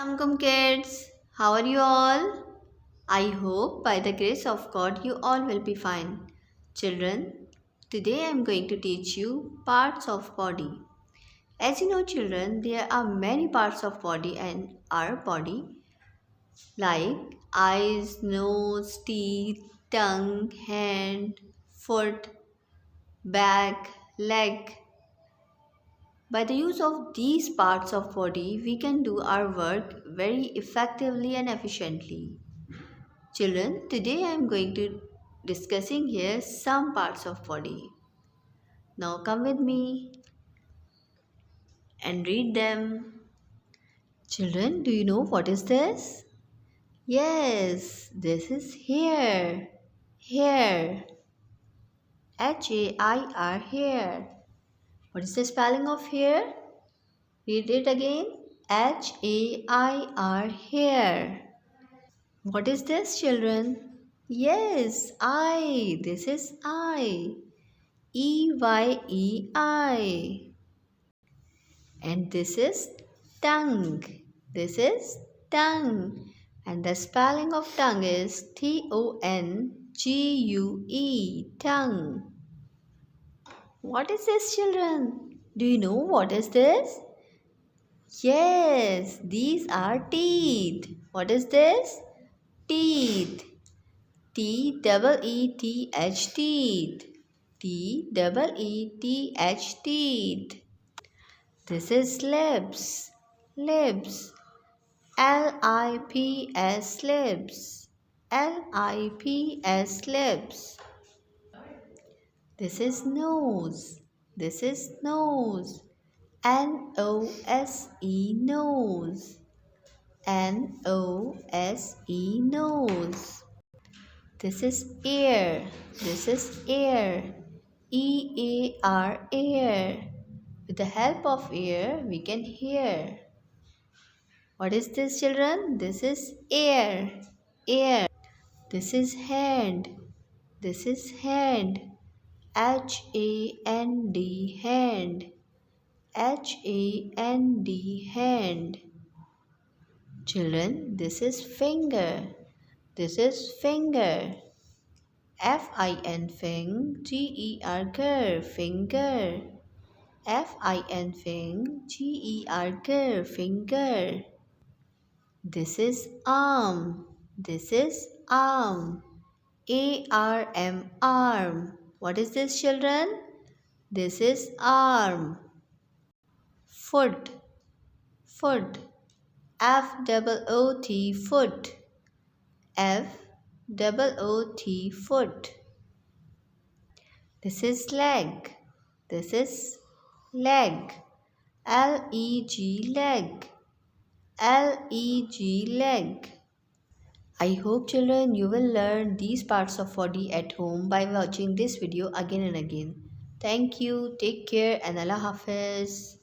Welcome kids, how are you all? I hope by the grace of God you all will be fine. Children, today I am going to teach you parts of body. As you know children, there are many parts of body and our body like eyes, nose, teeth, tongue, hand, foot, back, leg. By the use of these parts of body, we can do our work very effectively and efficiently. Children, today I am going to discussing here some parts of body. Now come with me and read them. Children, do you know what is this? Yes, this is hair. Hair. Hair, hair. What is the spelling of hair? Read it again. Hair, hair. What is this, children? Yes, eye. This is eye. Eye. And this is tongue. This is tongue. And the spelling of tongue is Tongue. Tongue. What is this, children? Do you know what is this? Yes, these are teeth. What is this? Teeth. Teeth. Teeth. This is lips. Lips. Lips. Lips. This is nose. This is nose. Nose. Nose. Nose. This is ear. This is ear. Ear. With the help of ear, we can hear. What is this, children? This is ear. Ear. This is hand. This is hand. Hand. Hand. Hand. Children, this is finger. This is finger. Fin. Ger. Finger. Finger. This is arm. This is arm. Arm. What is this, children? This is arm. Foot. Foot. Foot. Foot. This is leg. This is leg. Leg. Leg. I hope children you will learn these parts of body at home by watching this video again and again. Thank you. Take care and Allah Hafiz.